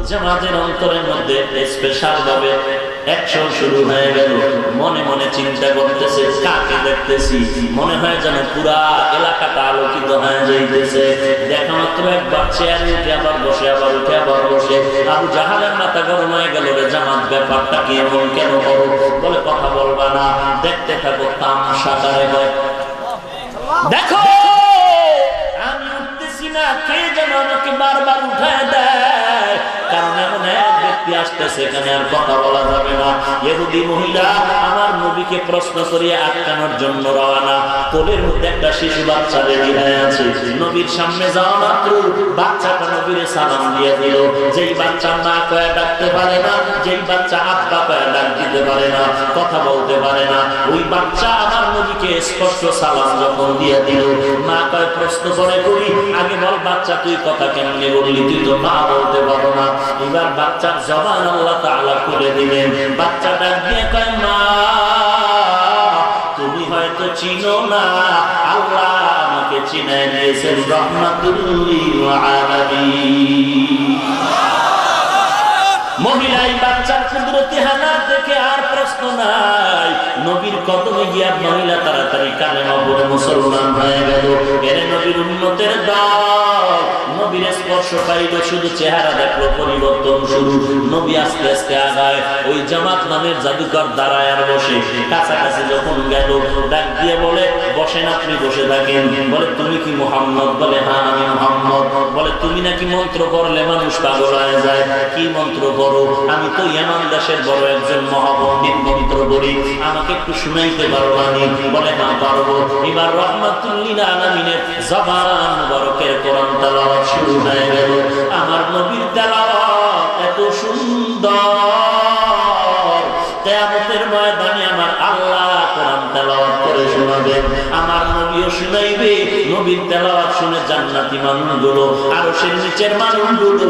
জামাতের অন্তরের মধ্যে স্পেশাল ভাবে অ্যাকশন শুরু হয়ে গেল। মনে মনে চিন্তা করতেছে, কাকে দেখতেছি, মনে হয় যেন পুরা এলাকাটা আলোকিত হয়ে যাইতেছে। দেখা মাত্র একবার চেয়ারে উঠে আবার বসে, আবার উঠে আবার বসে। আবু জাহালের মাথা গরম হয়ে গেল, রে জামাত ব্যাপারটা কি এমন, কেন করো? বলে কথা বলবা না, দেখতে থাকো তামাশা করে। দেখো আমি উঠতেছি না, কে যেন আমাকে বারবার উঠায় দেয়, কারণ এমন এক ব্যক্তি আসতেছে, এখানে আর কথা বলা যাবে না। ইহুদি মহিলা আমার নবীকে প্রশ্ন করিয়ে আটকানোর জন্য রওনা। কোলের মধ্যে একটা শিশু বাচ্চা রেডি হয়ে আছে। নবীর সামনে যাওয়া মাত্র বাচ্চাটা নবীরে সালাম দিয়ে দিল। যেই বাচ্চা মা কয়ে ডাকতে পারে না, যেই বাচ্চা আব্বা কয়ে ডাক দিতে পারে না, কথা বলতে পারে না, ওই বাচ্চা আমার নবীকে স্পষ্ট সালাম যখন দিয়ে দিল, মা কয় প্রশ্ন করে করি, আগে বল বাচ্চা তুই কথা কেমনে বললি, তুই তো মা বলতে পারো না। এবার বাচ্চার জবান আল্লাহ তাআলা খুলে দিলেন। বাচ্চাটা দিয়ে কয় মা তুমি হয়তো চিনো না, আল্লাহ আমাকে চিনায় দিয়েছেন রাহমাতুল লিল আলামিন। মহিলাই বাচ্চার কুদরতি হালাত দেখে আর প্রশ্ন নাই, নবীর কদমে গিয়া মহিলা তাড়াতাড়ি কালেমা পড়ে মুসলমান হয়ে গেল। এর নবীর উম্মতের দল নবীর স্পর্শ পাইল, শুধু চেহারা দেখলো পরিবর্তন শুরু। নবী আস্তে আস্তে আগায়। ওই জামাত নামের জাদুকর দাঁড়ায় আর বসে। কাছাকাছি যখন গেল ডাক দিয়ে বলে বসেন, আপনি বসে থাকেন। বলে তুমি কি মুহাম্মদ? বলে হ্যাঁ আমি মুহাম্মদ। বলে তুমি নাকি মন্ত্র পড়লে মানুষ পাগল হয়ে যায়, কি মন্ত্র পড়ো? আমি তো ইয়ামান দেশের বড় একজন মহাপণ্ডিত, মন্ত্র পড়ি, আমাকে একটু শুনাইতে পারবো? আমি বলে হ্যাঁ পারবো। এবার রাহমাতুল লিল আলামিনের জবান মুবারকের কোরআন তেলাওয়াত শুরু হয়ে গেল। আমার নবীর তেলাওয়াত এত সুন্দর, কিয়ামতের ময়দানে আমার আল্লাহ কোরআন তেলাওয়াত করে শোনাবেন, আমার নবীও শুনাইবে। নবীর তেলাওয়াত শুনে জান্নাতি মানুষগুলো, আরশের নিচের মানুষগুলো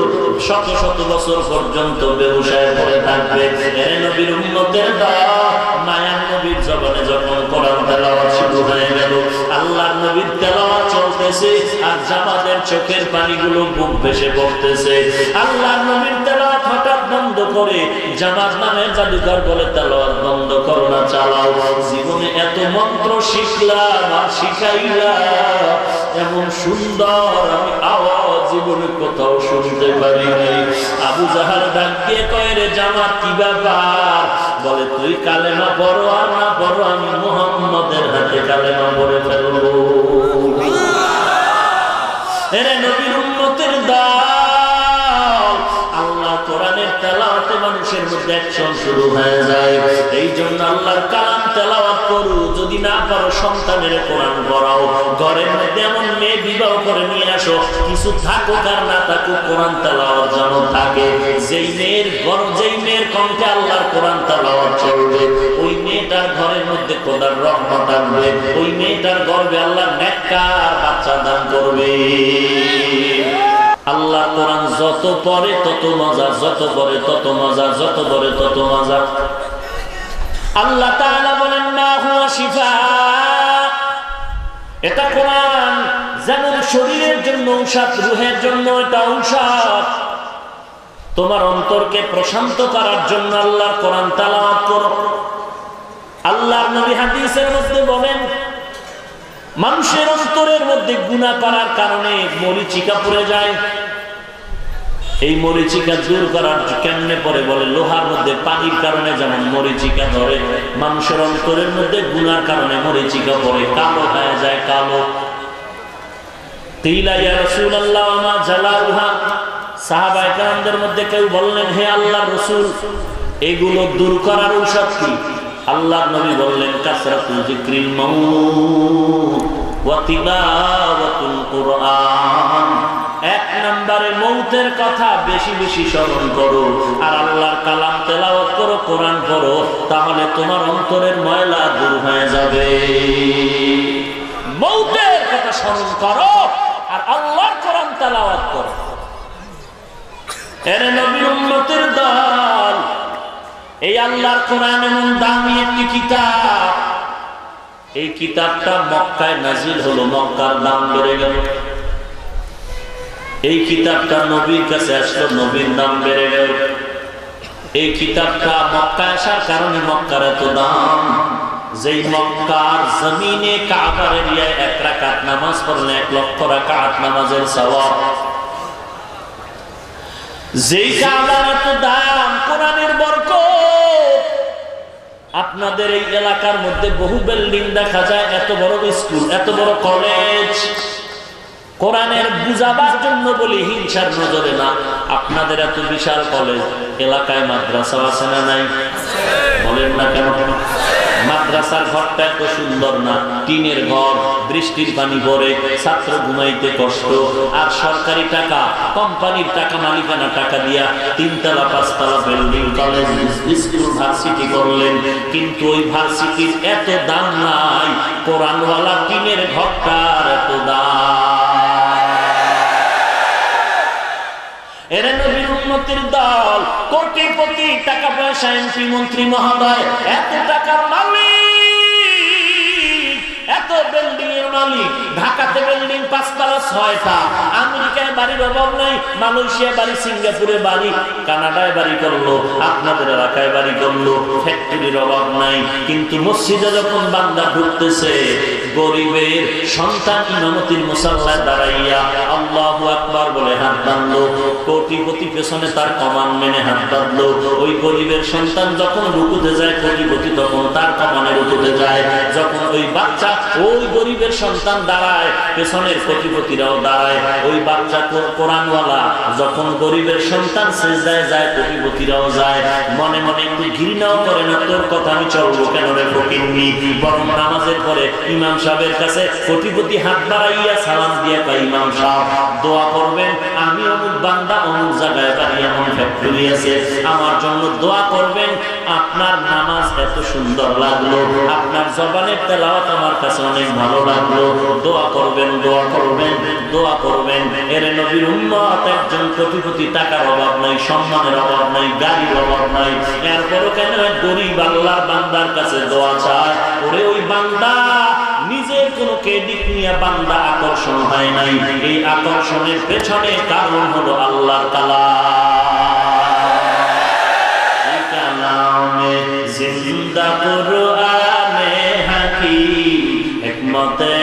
শত শত বছর পর্যন্ত বেহুশায় পড়ে থাকবে। এর নবীর উম্মতের দল মায়ার নবীর জবানে যখন কোরআন তেলাওয়াত শুরু হয়ে গেল, আল্লাহর নবীর তেলাওয়াত চলতেছে আর জামাতের চোখের পানিগুলো বুক ভেসে পড়তেছে। আল্লাহর নবীর তেলাওয়াত হঠাৎ বন্ধ করে জামাত নামের জাদুকর বলে তেলাওয়াত বন্ধ করো না, চালাও। জীবনে এত মন্ত্র শিখলাম আর শিখাইলাম, এমন সুন্দর আমি আওয়াজ জীবনে কোথাও শুনতে পারি নাই। আবু জাহাল ডাক দিয়ে কয় রে জামাত কি ব্যাপার? বলে তুই কালেমা পড়ো আর না পড়ো, আমি মুহাম্মদের হাতে কালেমা পড়ে ফেলবো। এরে নবীর উম্মতের দল, আল্লাহ কোরআনের তেলাওয়াতে মানুষের মধ্যে অ্যাকশন শুরু হয়ে যায়। এই জন্য আল্লাহর কালাম তেলাওয়াত করো, যদি না পারো সন্তানের কোরআন পড়াও। ঘরের মধ্যে এমন মেয়ে বিবাহ করে নিয়ে আসো, কিছু থাকুক আর না থাকুক কোরআন তেলাওয়াত যেন থাকে। যেই মেয়ের কণ্ঠে আল্লাহর কোরআন তেলাওয়াত চলবে, ওই মেয়েটার ঘরের মধ্যে খোদার রহমত আসবে, ওই মেয়েটার গর্ভে আল্লাহ নেককার বাচ্চা দান করবে। আল্লাহ কোরআন যত পড়ে তত মজা, যত পড়ে তত মজা, যত পড়ে তত মজা। আল্লাহ তাআলা বলেন মা হুয়া শিফা, এটা কোরআন যেমন শরীরের জন্য ঔষধ, রূহের জন্য এটা ঔষধ। তোমার অন্তরকে প্রশান্ত করার জন্য আল্লাহর কোরআন তেলাওয়াত করো। আল্লাহর নবী হাদিসের মধ্যে বলেন মানুষের অন্তরের মধ্যে গুনাহ করার কারণে মরিচিকা পড়ে যায়। এই মরিচিকা দূর করার কেমনে পড়ে? বলে লোহার মধ্যে পানির কারণে যেমন মরিচিকা ধরে, মানুষের অন্তরের মধ্যে গুনার কারণে মরিচিকা পড়ে, কালো হয়ে যায়, কালো। কিলা ইয়া রাসূলুল্লাহ মা জালাউহা, সাহাবায়ে কেরামদের মধ্যে কেউ বললেন হে আল্লাহর রাসূল এগুলো দূর করার ঔষধ কি? আল্লাহর নবী বললেন কাসরাতুল যিকরিল মাউত ওয়া তিলাওয়াতুল কুরআন। এক নম্বরে মৌতের কথা বেশি বেশি স্মরণ করো আর আল্লাহর কালাম তেলাওয়াত করো, কোরআন পড়ো, তাহলে তোমার অন্তরের ময়লা দূর হয়ে যাবে। মৌতের কথা স্মরণ করো আর আল্লাহর কোরআন তেলাওয়াত করো। এর নবীর উম্মতের দল, এই আল্লাহর কোরআন এমন দামি একটি কিতাব, এই কিতাবটা মক্কায় নাজিল হলো, মক্কার দাম বেড়ে গেল। এই কিতাবটা নবীর কাছে আসলো, নবীর দাম বেড়ে গেল। এই কিতাবটা মক্কা আসার কারণে মক্কার এত দাম, যেই মক্কার জমিনে কাবার এরিয়ায় 1 রাকাত নামাজ পড়লে 1 লক্ষ রাকাত নামাজের সওয়াব। যেই কাবার এত দাম, কোরআনের বরকত। আপনাদের এই এলাকার মধ্যে বহু বিল্ডিং দেখা যায়, এত বড় স্কুল, এত বড় কলেজ। কোরআনের বুঝাবার জন্য বলি, হিংসার নজরে না। আপনাদের এত বিশাল কলেজ, এলাকায় মাদ্রাসা আছে না নাই? বলেন না কেন? মাদ্রাসার ঘরটা এত সুন্দর না, টিনের ঘর, বৃষ্টির পানি পড়ে, ছাত্র ঘুমাইতে কষ্ট। আর সরকারি টাকা, কোম্পানির টাকা, মালিকানা টাকা দিয়া 3 তলা 5 তলা বিল্ডিং, কলেজ, স্কুল, ভার্সিটি করলেন, কিন্তু ওই ভার্সিটির এত দাম নাই, কোরআনওয়ালা টিনের ঘরটার এত দাম। এরা নবীর উম্মতের দল, কোটিপতি, টাকা পয়সা, এমপি, মন্ত্রী মহোদয়, এত টাকার মালিক, এত বিল্ডিং এর মালিক। ঢাকাতে বিল্ডিং 5 তলা 6টা, আমেরিকায় বাড়ির অভাব নাই, মালয়েশিয়া বাড়ি, সিঙ্গাপুরে বাড়ি, কানাডায় বাড়ি করলো, আপনাদের এলাকায় বাড়ি করলো, ফ্যাক্টরির অভাব নাই। কিন্তু মসজিদে যখন বান্দা ঢুকতেছে, গরিবের সন্তান ইমামতির মুসাল্লায় দাঁড়াইয়া আল্লাহু আকবার বলে হাত বাঁধলো, কোটিপতি পেছনে তার কমান মেনে হাত বাঁধলো। ওই গরিবের সন্তান যখন রুকুতে যায়, কোটিপতি তখন তার কমানে রুকুতে যায়। যখন ওই বাচ্চা, ওই গরিবের সন্তান দাঁড়ায়, পেছনের কোটিপতিরাও দাঁড়ায়। ওই বাচ্চা কোরআনওয়ালা যখন গরিবের সন্তান সিজদায় যায়, কোটিপতিরাও যায়। মনে মনে একটু ঘৃণাও করে না, তোর কথা আমি চলবো কেন রে ফকিন্নি। বরং নামাজের পরে ইমাম সাহেবের কাছে কোটিপতি হাত বাড়াইয়া সালাম দিয়ে কয়, ইমাম সাহেব দোয়া করবেন, আমি অমুক বান্দা অমুক জায়গায় বাড়ি, এমন ফ্যাক্টরি আছে, আমার জন্য দোয়া করবেন। আপনার নামাজ এত সুন্দর লাগলো, আপনার জবানের তেলাওয়াত আমার কাছে অনেক ভালো লাগলো, দোয়া করবেন, দোয়া করবেন, দোয়া করবেন। এর নবীর উম্মত একজন কোটিপতি, টাকার অভাব নাই, সম্মানের অভাব নাই, গাড়ির অভাব নাই, এরপরও কেন গরিব আল্লাহর বান্দার কাছে দোয়া চায়? ওরে ওই বান্দা নিজের কোন ক্রেডিট নিয়ে বান্দা আকর্ষণ হয় নাই। এই আকর্ষণের পেছনে কারণ হলো আল্লাহর কালামে জিন্দা কুরআনে হাকিম, হিকমতে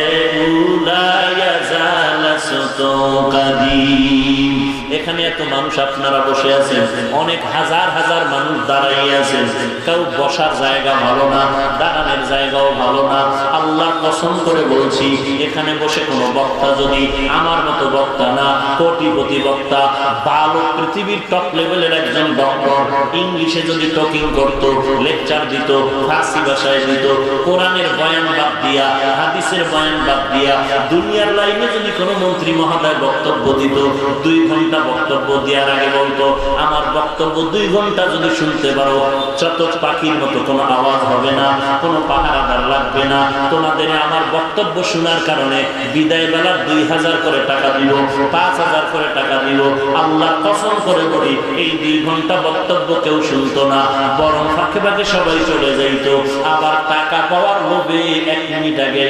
উলা ইয়াজাল সুতু কাদিম। এখানে এত মানুষ আপনারা বসে আছেন, অনেক হাজার হাজার মানুষ দাঁড়াইয়ে আছেন, কেউ বসার জায়গা ভালো না, দাঁড়ানোর জায়গাও ভালো না। আল্লাহ কসম করে বলছি, এখানে বসে কোনো বক্তা যদি আমার মতো বক্তা না, কোটিপতি বক্তা, ভালো পৃথিবীর টপ লেভেলের একজন ডক্টর, ইংলিশে যদি টকিং করতো, লেকচার দিত, ফার্সি ভাষায় দিত, কোরআনের বয়ান বাদ দিয়া, হাদিসের বয়ান বাদ দিয়া, দুনিয়ার লাইনে যদি কোনো মন্ত্রী মহোদয় বক্তব্য দিত, 2 ঘন্টা বক্তব্য দেওয়ার আগে বলতো, আমার বক্তব্য 2 ঘন্টা যদি শুনতে পারো, চটক পাখির মতো কোনো আওয়াজ হবে না, কোনো পাহারাদার লাগবে না, তোমাদের আমার বক্তব্য শোনার কারণে বিদায় বেলার 2000 করে টাকা দিব, 5000 করে টাকা দিব। আল্লাহ কসম করে বলি, এই 2 ঘন্টা বক্তব্য কেউ শুনতো না, বরং ফাঁকে ফাঁকে সবাই চলে যাইত, আবার টাকা পাওয়ার লোভে 1 মিনিট আগে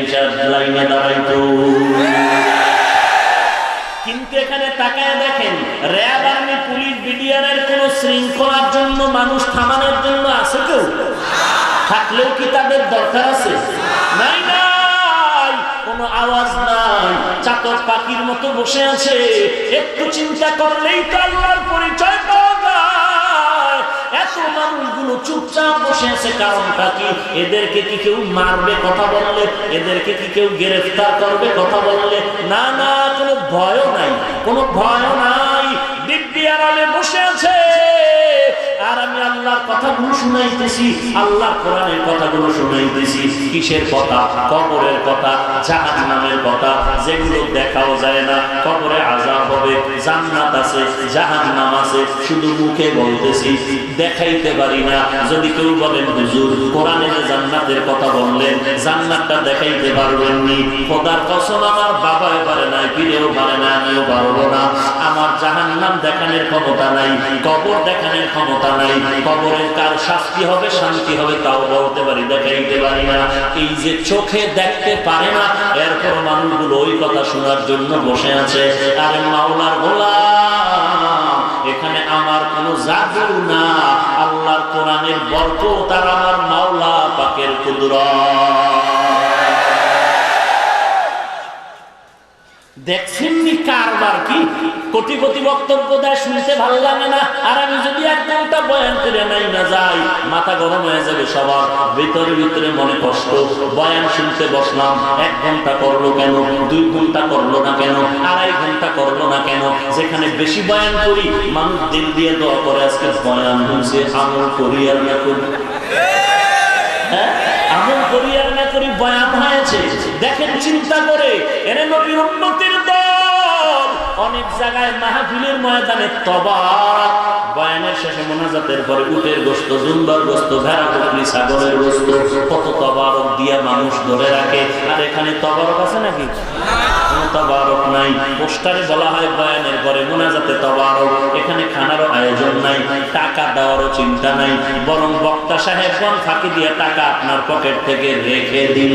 লাইনে দাঁড়াইতো। কিন্তু এখানে তাকায় দেখেন, র্যাব, আর্মি, পুলিশ, বিডিআরের কোন শৃঙ্খলার জন্য, মানুষ থামানোর জন্য আছে কেউ? থাকলেও কি তাদের দরকার আছে? নাই, নাই, কোনো আওয়াজ নাই, চাতক পাখির মতো বসে আছে। একটু চিন্তা করলেই তো আল্লাহর পরিচয় পাওয়া যায়। এত মানুষগুলো চুপচাপ বসে আছে, কারণটা কি? এদেরকে কি কেউ মারবে কথা বললে? এদেরকে কি কেউ গ্রেফতার করবে কথা বললে? না না, কোনো ভয়ও নাই, কোনো ভয়ও নাই। দিব্যি আড়ালে বসে আছে, আর আমি আল্লাহর কথাগুলো শুনাইতেছি, আল্লাহর কোরআনের কথাগুলো শুনাইতেছি। কিসের কথা? কবরের কথা, জাহান্নামের কথা, যেগুলো দেখাও যায় না। কবরে আযাব হবে, জান্নাত আছে, জাহান্নাম আছে, শুধু মুখে বলতেছি, দেখাইতে পারি না। যদি কেউ বলেন হুজুর কোরআনে যে জান্নাতের কথা বললেন, জান্নাতটা দেখাইতে পারবেন নি, খোদার কসম আমার বাবাও পারে না, পীরেও পারে না, আমিও পারবো না। আমার জাহান্নাম দেখানোর ক্ষমতা নাই, কবর দেখানোর ক্ষমতা নাই। কবর কবরে কার শাস্তি হবে শান্তি হবে তাও বলতে পারি, দেখাইতে পারি না। এই যে চোখে দেখতে পারে না, এরপর মানুষগুলো ওই কথা শোনার জন্য বসে আছে। আরে মাওলার গোলাম, এখানে আমার কোনো জাদু না, আল্লাহর কোরআনের বরকত আর আমার মাওলা পাকের কুদরত। দেখছেননি কারবার কি? কোটি কোটি বক্তব্য দেয়, শুনতে ভালো লাগে না। আর আমি যদি 1 ঘন্টা বয়ান করে নাই না যাই, মাথা গরম হয়ে যাবে সবার, ভিতরে ভিতরে মনে কষ্ট। বয়ান শুনতে বসলাম, 1 ঘন্টা করলো কেন, 2 ঘন্টা করলো না কেন, 2.5 ঘন্টা করলো না কেন? যেখানে বেশি বয়ান করি মানুষ দিল দিয়ে দোয়া করে, আজকে বয়ান হয়েছে, আমল করি আর না করি, আমল করি আর না করি বয়ান হয়েছে। দেখেন চিন্তা করে, এরে নবীর উম্মতের দল অনেক জায়গায় মাহফিলের ময়দানে তবারক, বয়ানের শেষে মোনাজাতের পরে উটের গোশত, দুম্বার গোশত, ভেড়া বকরি, ছাগলের গোশত, কত তবারক দিয়া মানুষ ধরে রাখে। আর এখানে তবারক আছে নাকি? তবারক নাই। পোস্টারে বলা হয় বয়ানের পরে মোনাজাতে তবারক, এখানে খানারও আয়োজন নাই, টাকা দেওয়ারও চিন্তা নাই, বরং বক্তা সাহেবগণ ফাঁকি দিয়ে টাকা আপনার পকেট থেকে রেখে দিল।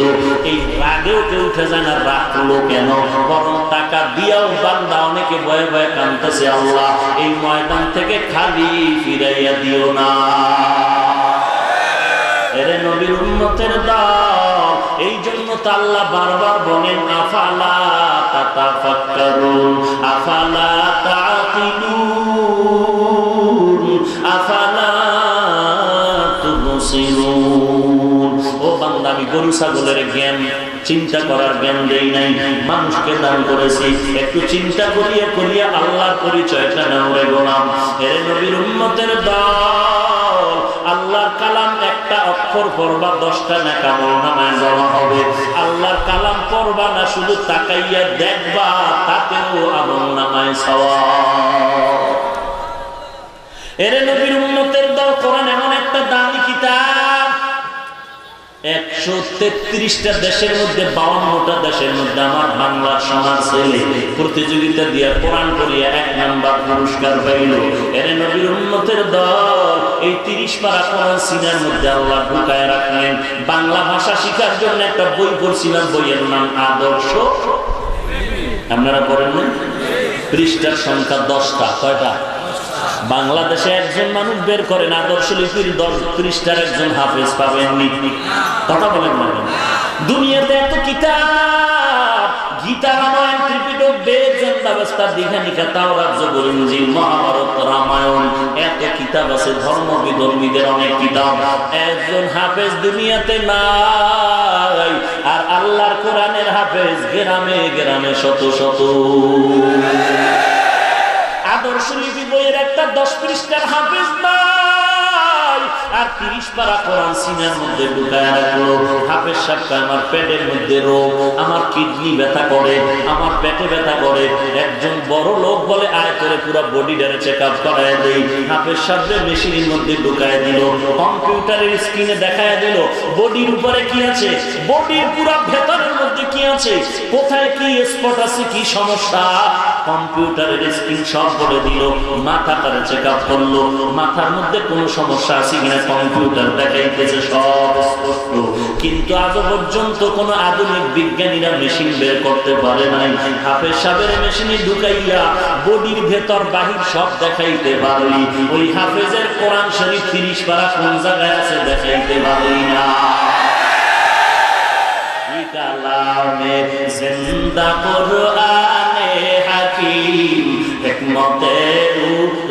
এই রাগেও কেউ উঠে যায় না, রাখলো কেন? বরং টাকা দিয়াও বান্দা অনেকে ভয়ে ভয়ে কাঁদতেছে, আল্লাহ এই ময়দান থেকে খালি ফিরাইয়া দিও না। এরে নবীর উম্মতের দল, এই জন্য তো আল্লাহ বারবার বলেন আফালা তাতাফাক্কারুন, আফালা তাআকিলুন, আফালা তুবসিরুন। ও বান্দা, আমি গরু ছাগলের জ্ঞান, চিন্তা করার জ্ঞান দেই নাই, মানুষকে দান করেছি। একটু চিন্তা করিয়া করিয়া আল্লাহর পরিচয়টা নাও রে গোলাম। এরে নবীর উম্মতের দল, আল্লাহর কালাম একটা অক্ষর পড়বা 10টা নেক আমলনামায় জমা হবে। আল্লাহর কালাম পড়বা না, শুধু তাকাইয়া দেখবা, তাতেও আমলনামায় সওয়াব। এরে নবীর উম্মতের দল, কোরআন এমন একটা দামি কিতাব, 133টা দেশের মধ্যে 52টা দেশের মধ্যে আমার বাংলার সমাজ ছেলে প্রতিযোগিতা দিয়ে কোরআন পড়িয়া 1 নাম্বার পুরস্কার পাইল। এর নবীর উম্মতের দল, এই 30 পারা কোরআন সিনার মধ্যে আল্লাহ ঢুকায় রাখলেন। বাংলা ভাষা শিখার জন্য একটা বই পড়ছিলাম, বইয়ের নাম আদর্শ। আপনারা পড়েন না? পৃষ্ঠার সংখ্যা 10টা। কয়টা? বাংলাদেশে একজন মানুষ বের করেন আদর্শ লিপির 10 পৃষ্ঠার একজন হাফেজ পাবেননি। কথা বলেন না? দুনিয়াতে এত কিতাব, গীতা, রামায়ণ, ত্রিপিটক, বেদ, ব্যবস্থা, দীঘানিকা, তাওরাত, জবুর, ইনজিল, মহাভারত, রামায়ণ, এত কিতাব আছে। ধর্মবিদর্মীদের অনেক কিতাব, একজন হাফেজ দুনিয়াতে নাই। আর আল্লাহর কোরআনের হাফেজ গ্রামে গ্রামে শত শত। আদর্শ লিপি বইয়ের একটা 10 পৃষ্ঠার হাফেজ নাই, আর 30 পারা কোরআন সিনার মধ্যে ঢুকায় রাখলো। হাফেজ সাহেব, আমার পেটের মধ্যে রোগ, আমার কিডনি ব্যথা করে, আমার পেটে ব্যথা করে। একজন বড় লোক বলে আয় করে পুরো বডিটারে চেক আপ করায় দেই। হাফেজ সাহেব মেশিনের মধ্যে ঢুকায় দিল, কম্পিউটারের স্ক্রিনে দেখায় দিল বডির উপরে কি আছে, বডির পুরো ভেতরের মধ্যে কি আছে, কোথায় কি স্পট আছে, কি সমস্যা, কম্পিউটারের স্ক্রিন সব বলে দিল। মাথাটারে চেক আপ করলো, মাথার মধ্যে কোনো সমস্যা আছে কিনা কম্পিউটার দেখাইতেছে সব স্পষ্ট। কিন্তু আজ পর্যন্ত কোনো আধুনিক বিজ্ঞানীরা মেশিন বের করতে পারে নাই। হাফেজ সাহেবের মেশিনে ঢুকাইয়া বডির ভেতর বাহির সব দেখাইতে পারলি। ওই হাফেজের কোরআন শরীফ 30 পারা কোন জায়গায় আছে দেখাইতে পারলি না। কালামে জিন্দা কোরআনে হাকিম, হিকমতে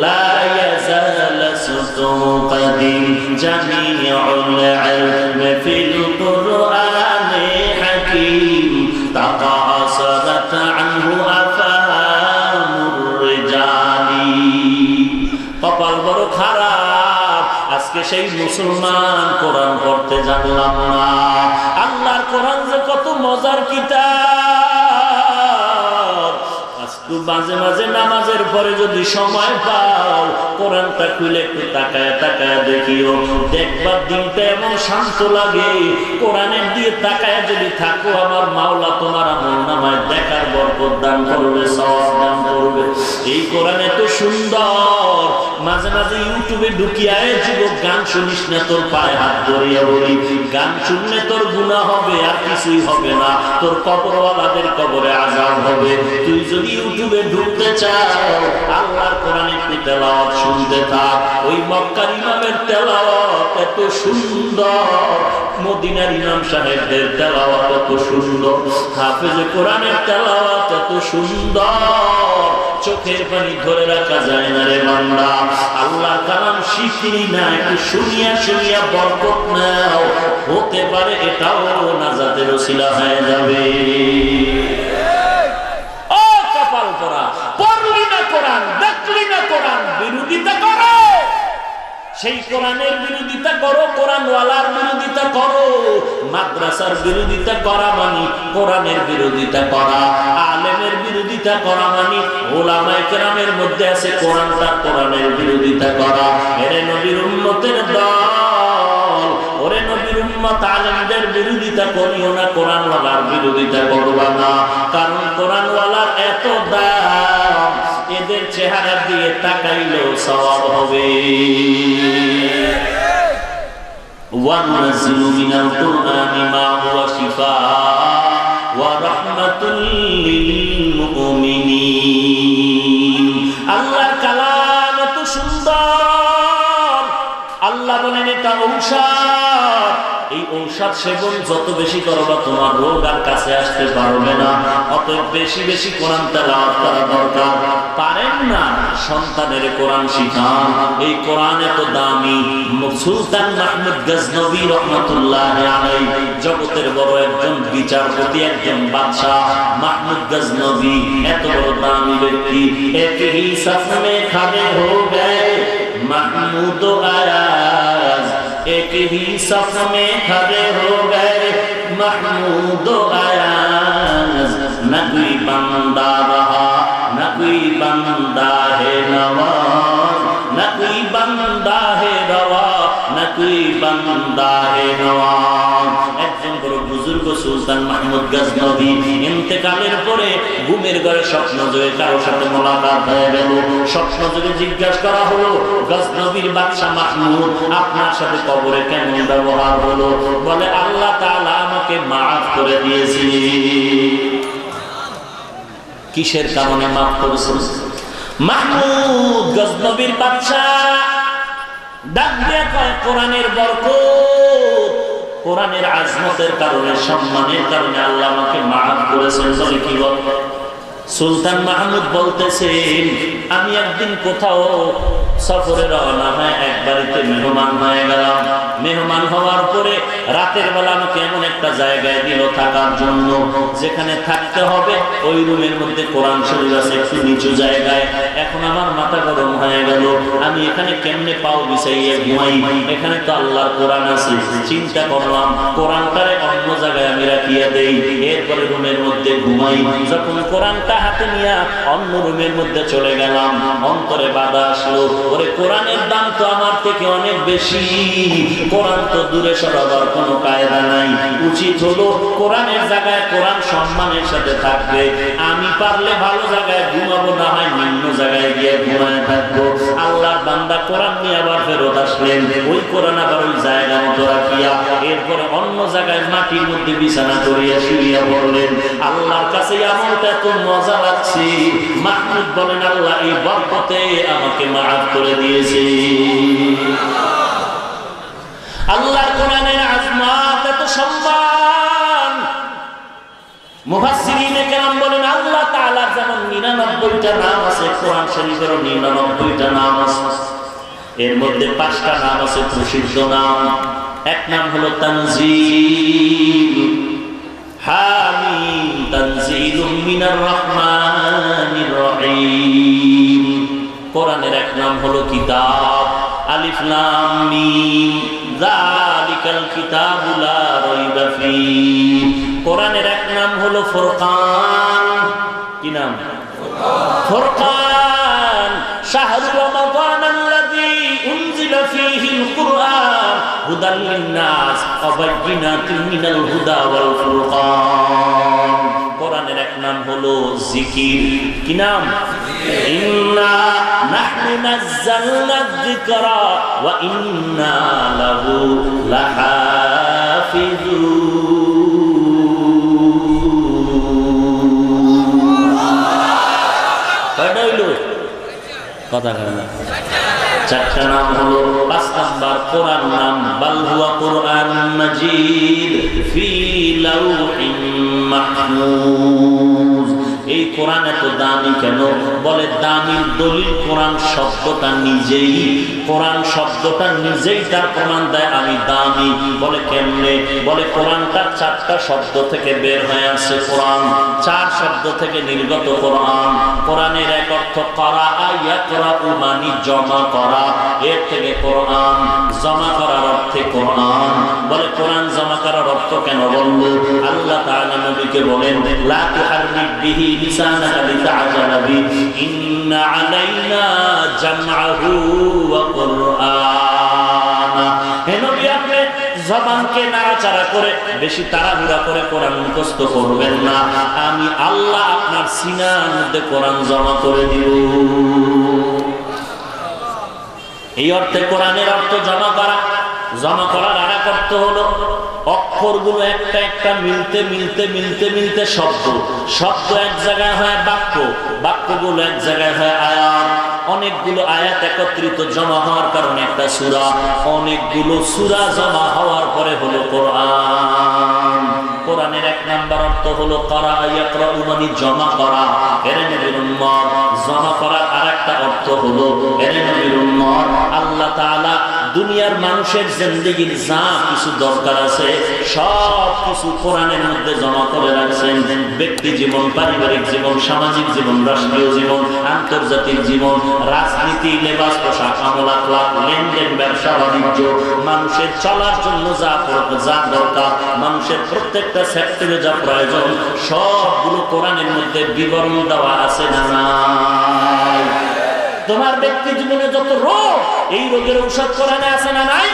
লা ইয়াজাল সুতু কদিম, জামিউল ইলম ফিল কোরআনে হাকিম, তাকাসারাত আনহু আফহামুর রিজালি। কপাল বড় খারাপ, আজকে সেই মুসলমান কোরআন পড়তে জানলাম না। আল্লাহর কোরআন যে কত মজার কিতাব, আজকে মাঝে মাঝে নামাজের পরে যদি সময় পাও কোরআনটা খুলে একটু তাকায় তাকায় দেখিও, দেখবা দিনটা এমন শান্ত লাগে। কোরআনের দিয়ে তাকায় যদি থাকো, আমার মাওলা তোমার আমলনামায় দেখার বরকত বরকত দান করবে, সওয়াব দান করবে। এই কোরআন এত সুন্দর, মাঝে মাঝে ইউটিউবে ঢুকিয়া যুবক গান শুনিস না, তোর পায়ে হাত ধরিয়া বলি, গান শুনলে তোর গুনাহ হবে আর কিছুই হবে না, তোর কবরওয়ালাদের কবরে আযাব হবে। তুই যদি ইউটিউবে ঢুকতে চাও, আল্লাহর কোরআন একটু তেলাওয়াত শুনতে থাক। ওই মক্কার ইমামের তেলাওয়াত এত সুন্দর, মদিনার ইমাম সাহেবদের তেলাওয়াত এত সুন্দর, হাফেজে কোরআনের তেলাওয়াত এত সুন্দর, চোখের পানি ধরে রাখা যায় না রে বান্দা। আল্লাহর কালাম শিখলি না, একটু শুনিয়া শুনিয়া বরকত নাও, হতে পারে এটাও নাজাতের ওসিলা হয়ে যাবে। ও কপাল পরা, পড়লি না কোরআন, দেখলি না কোরআন, বিরোধিতা করো। সেই কোরআনের বিরোধিতা করো, কোরআনওয়ালার বিরোধিতা করো। মাদ্রাসার বিরোধিতা করা মানে কোরআনের বিরোধিতা করা, আলেমের বিরোধিতা করা মানে ওলামায়ে কেরামের মধ্যে আছে কোরআনটা, কোরআনের বিরোধিতা করা। এরে নবীর উম্মতের দল, ওরে নবীর উম্মত, আলেমদের বিরোধিতা করিও না, কোরআনওয়ালার বিরোধিতা করবা না। কারণ কোরআনওয়ালার এত দাম, এদের চেহারা দিয়ে তাকাইলেও সওয়াব হবে। وَنُنَزِّلُ مِنَ الْقُرْآنِ مَا هُوَ شِفَاءٌ وَرَحْمَةٌ لِّلْمُؤْمِنِينَ। আল্লাহর কালাম এত সুন্দর, আল্লাহ বলেন এটা ঔষধ। এই ঔষধ সেবন যত বেশি করবা, তোমার রোগ আর কাছে আসতে পারবে না। অতএব বেশি বেশি কোরআন তেলাওয়াত করা দরকার। পারেন না, সন্তানের কোরআন শিখান। এই কোরআন এত দামি। সুলতান মাহমুদ গজনবী রহমাতুল্লাহি আলাইহি, জগতের বড় একজন বিচারপতি, একজন বাদশা, মাহমুদ গজনবী এত বড় দামি ব্যক্তি। এক হি সাফ মে খাড়ে হো গয়ে महमूद आयाज, एक ही सफ में खड़े हो गए महमूद आयाज। न कोई बंदा रहा, न कोई बंदा है नवाज, न कोई बंदा है रवा, न कोई बंदा है नवाज। একজন বড় বুজুর্গ সুলতান মাহমুদ গজনবী ইন্তেকালের পরে ঘুমের ঘরে স্বপ্ন যোগে কারোর সাথে মোলাকাত হয়ে গেল। স্বপ্ন যোগে জিজ্ঞাসা করা হলো, গজনবীর বাদশা মাহমুদ, আপনার সাথে কবরে কেমন ব্যবহার হলো? বলে, আল্লাহ তাআলা আমাকে মাফ করে দিয়েছে। কিসের কারণে মাফ করেছেন? মাহমুদ গজনবীর বাদশা ডাক দিয়ে কয়, কোরআনের বরকত, কোরআনের আজমতের কারণে, সম্মানের কারণে আল্লাহ আমাকে মাফ করেছেন। বলে কি বল? সুলতান মাহমুদ বলতেছেন, আমি একদিন কোথাও সফরে রওনা হয়ে এক বাড়িতে মেহমান হয়ে গেলাম। মেহমান হওয়ার পরে রাতের বেলা আমাকে এমন একটা জায়গায় দিল থাকার জন্য, যেখানে থাকতে হবে ওই রুমের মধ্যে কোরআন শরীফ আছে, একটু নিচু জায়গায়। এখন আমার মাথা গরম হয়ে গেল, আমি এখানে কেমনে পাও বিছাইয়ে ঘুমাই? এখানে তো আল্লাহর কোরআন আছে। চিন্তা করলাম, কোরআনটারে অন্য জায়গায় আমি রাখিয়া দেই, এরপরে রুমের মধ্যে ঘুমাই। যখন কোরআনটা হাতে নিয়ে অন্য রুমের মধ্যে চলে গেলাম, অন্তরে বাধা আসলো, ওরে কোরআনের দাম তো আমার থেকে অনেক বেশি, কোরআন তো দূরে সরাবার কোনো কায়দা নাই। উচিত হলো কোরআনের জায়গায় কোরআন সম্মানের সাথে থাকবে। আমি পারলে ভালো জায়গায় ঘুমাবো, না হয় নিম্ন জায়গায় গিয়ে ঘুমায় থাকবো। আল্লাহর বান্দা কোরআন নিয়ে আবার ফেরত আসলেন, ওই কোরআন আবার ওই জায়গা মতো রাখিয়া এরপরে অন্য জায়গায় মাটির মধ্যে বিছানা করিয়া শুইয়া পড়লেন। আল্লাহর কাছে আমলটা এত মজা লাগছে। মাহমুদ বলেন, আল্লাহ এই বরকতে আমাকে মাফ করে দিয়েছে। আল্লাহর কোরআনের আজমাত এত সম্মান। মুফাসসিরিনে কেরাম বলেন, আল্লাহ তাআলার যেমন 99টা নাম আছে, কোরআন শরীফেরও 99টা নাম আছে। এর মধ্যে 5টা নাম আছে প্রসিদ্ধ নাম। এক নাম হলো তানজিল, হামিম তানজিলুম মিনার রহমানির রহিম। কোরআনের এক নাম হলো কিতাব, আলিফ লাম মিম যালিকাল কিতাবু লা রাইবা ফীহ। কোরআনের এক নাম হলো ফুরকান। কি নাম? ফুরকান। শাহরু রমাদানাল্লাযী উনজিলা ফীহিল কুরআন হুদাল লিন-নাস ওয়া বায়্যিনাতিন মিনাল হুদা ওয়াল ফুরকান। কোরআনের এক নাম হলো জিকির। কি নাম? ইন্না নাহনু নাযালনা যিকরা ওয়া ইন্না লাহু লাহাফিজুন। কথা না চারটা নাম হলো। 5 নাম্বার কোরআন নাম বাল হুয়া কোরআন মাজিদ ফি লাউহিন মাহফুজ। এই কোরআন এত দামি কেন? বলে দামি দলিল কোরআন শব্দটা নিজেই, কোরআন শব্দটা নিজেই তার প্রমাণ দেয় আমি দামি। বলে কেমনে? বলে কোরআনটা 4টা শব্দ থেকে বের হয়ে আসে। কোরআন 4 শব্দ থেকে নির্গত কোরআন। কোরআনের এক অর্থ করা, ইয়াকরাউ মানে জমা করা, এর থেকে কোরআন। জমা করার অর্থে কোরআন। বলে কোরআন জমা করার অর্থ কেন বলল? আল্লাহ তাআলা নবীকে বলেন লা তুহাররিক বিহি লিসানাকা লিতা'জালা বিহি ইন্না আলাইনা জামআহু ওয়া কুরআনা। হে নবী, আপনি জবানকে নাড়াচাড়া করে বেশি তাড়াহুড়া করে কোরআন মুখস্থ করবেন না। আমি আল্লাহ আপনার সিনার মধ্যে কোরআন জমা করে দিব। এই অর্থে কোরআনের অর্থ জমা করা। জমা করার আর এক অর্থ হলো অক্ষরগুলো একটা একটা মিলতে মিলতে মিলতে মিলতে শব্দ, শব্দ এক জায়গায় হয় বাক্য, বাক্যগুলো এক জায়গায় হয় আয়াত, অনেকগুলো আয়াত একত্রিত জমা হওয়ার কারণে একটা সূরা, অনেকগুলো সূরা জমা হওয়ার পরে হলো কোরআন। কোরআনের 1 নাম্বার অর্থ হলো করা, ইয়াকরাউ মানে জমা করা। এর নবীর উম্মত জমা করার আরেকটা অর্থ হলো এর নবীর উম্মত আল্লাহ তাআলা দুনিয়ার মানুষের জিন্দেগির যা কিছু দরকার আছে সব কিছু কোরআনের মধ্যে জমা করে রাখছেন। ব্যক্তি জীবন, পারিবারিক জীবন, সামাজিক জীবন, রাষ্ট্রীয় জীবন, আন্তর্জাতিক জীবন, রাজনীতি, লেবাস, পোশাক, আমল, আখলাক, লেনদেন, ব্যবসা বাণিজ্য, মানুষের চলার জন্য যা দরকার, মানুষের প্রত্যেকটা সেক্টরে যা প্রয়োজন সবগুলো কোরআনের মধ্যে বিবরণ দেওয়া আছে না নাই? তোমার ব্যক্তি জীবনে যত রোগ, এই রোগের ঔষধ কোরআনে আছে না নাই?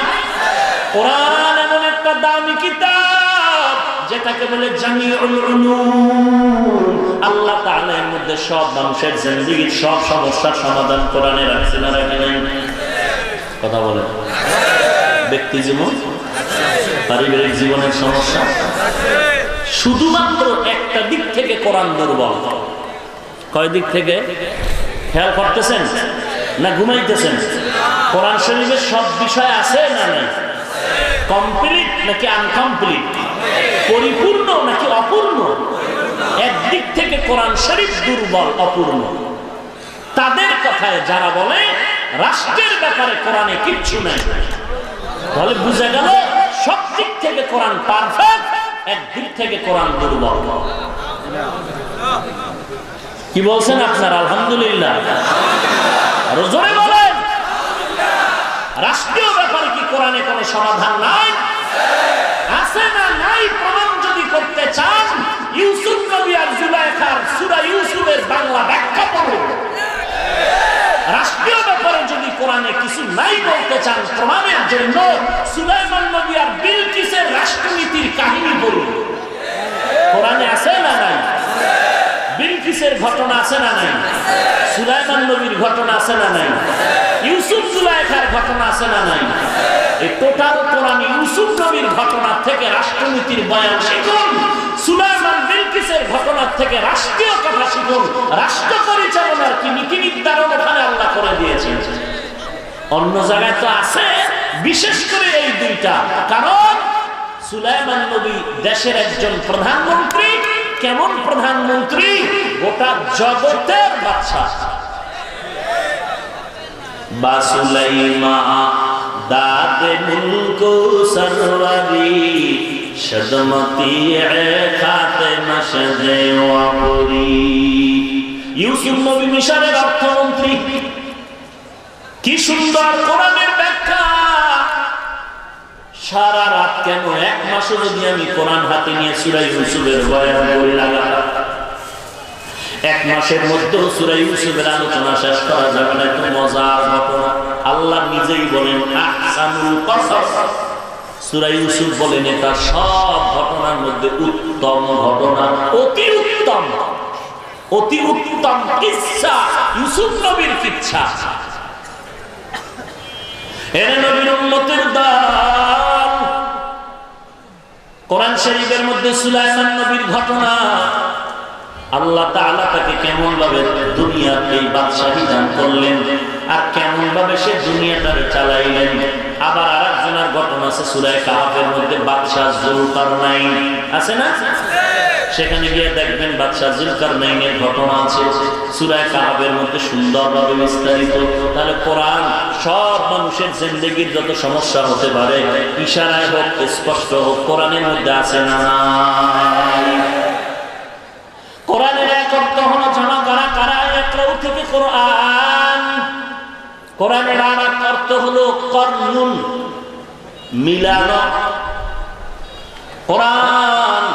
কোরআন এমন একটা দামি কিতাব যেটাকে বলে জামিউল উলুম। আল্লাহ তাআলা এর মধ্যে সব মানুষের জিন্দেগির সব সমস্যার সমাধান কোরআনে রাখছে না রাখে নাই? কথা বলেন। ব্যক্তি জীবন, পারিবারিক জীবনের সমস্যা, শুধুমাত্র একটা দিক থেকে কোরআন দুর্বল। কয় দিক থেকে? খেয়াল করতেছেন না ঘুমাইতেছেন? কোরআন শরীফের সব বিষয় আছে না নাই? কমপ্লিট নাকি আনকমপ্লিট? পরিপূর্ণ নাকি অপূর্ণ? একদিক থেকে কোরআন শরীফ দুর্বল, অপূর্ণ। তাদের কথায় যারা বলে রাষ্ট্রের ব্যাপারে কোরআনে কিচ্ছু নাই, তাহলে বুঝা গেল সব দিক থেকে কোরআন পারফেক্ট, একদিক থেকে কোরআন দুর্বল। কি বলছেন আপনারা? আলহামদুলিল্লাহ। আরো জোরে বলেন। রাষ্ট্রীয় ব্যাপারে কি কোরআনে কোনো সমাধান নাই? আছে না নাই? প্রমাণ যদি করতে চান ইউসুফ নবী আর জুলাইখার সূরা ইউসুফের বাংলা ব্যাখ্যা পড়ুন। রাষ্ট্রীয় ব্যাপারে যদি কোরআনে কিছু নাই বলতে চান প্রমাণের জন্য সুলাইমান নবী আর বিলকিসের রাষ্ট্রনীতির কাহিনী বলুন। কোরআনে আছে না নাই? বিলকিসের ঘটনা আছে না নাই? সুলাইমান নবীর ঘটনা আছে না নাই? ইউসুফ জুলাইখার ঘটনা আছে না নাই? এই টোটাল কোরআন ইউসুফ নবীর ঘটনা থেকে রাষ্ট্রনীতির বয়ান শিখুন, সুলাইমান বিলকিসের ঘটনা থেকে রাষ্ট্রীয় কথা শিখুন। রাষ্ট্র পরিচালনার কি নীতি নির্ধারণ ওখানে আল্লাহ করে দিয়েছেন। অন্য জায়গায় তো আছে, বিশেষ করে এই দুইটা। কারণ সুলাইমান নবী দেশের একজন প্রধানমন্ত্রী। কেমন প্রধানমন্ত্রী? গোটা জগতের বাদশা। বা সুলাইমান দাদে মুলক সরওয়ারি শদমতি খাতে মশদে ওয়াপুরি। ইউসুফ নবী মিশরের অর্থমন্ত্রী। কি সুন্দর কোরআনের ব্যাখ্যা। সারা রাত কেন, 1 মাসও যদি আমি কোরআন হাতে নিয়ে সূরা ইউসুফের বয়ান করি লাগাতার, 1 মাসের মধ্যে সূরা ইউসুফের আলোচনা শেষ করা যাবে না। এত মজার ঘটনা। আল্লাহ নিজেই বলেন আহসানুল কসস। সূরা ইউসুফ বলেন এটা সব ঘটনার মধ্যে উত্তম ঘটনা, অতি উত্তম। অতি উত্তম কিচ্ছা ইউসুফ নবীর কিচ্ছা। এর নবীর উম্মতের দল, কোরআন শরীফের মধ্যে সুলাইমান নবীর ঘটনা, আল্লাহ তাআলা তাকে কেমন ভাবে দুনিয়ার এই বাদশাহী দান করলেন আর কেমন ভাবে সে দুনিয়াটারে চালাইলেন। আবার আরেকজনের ঘটনা আছে সূরা কাহফের মধ্যে, বাদশা যুলকারনাইন আছে না? সেখানে গিয়ে দেখবেন বাদশা যুলকারনাইনের ঘটনা আছে সূরা কাহফের মধ্যে সুন্দরভাবে বিস্তারিত। তাহলে কোরআন সব মানুষের জিন্দেগির যত সমস্যা হতে পারে, ইশারায় হোক স্পষ্ট হোক, কোরআনের মধ্যে আছে না নাই? কোরআনের এক অর্থ হলো জমা করা, কারা একরাউ থেকে কোরআন। কোরআনের আর এক অর্থ হলো কর্নুন, মিলানো। কোরআন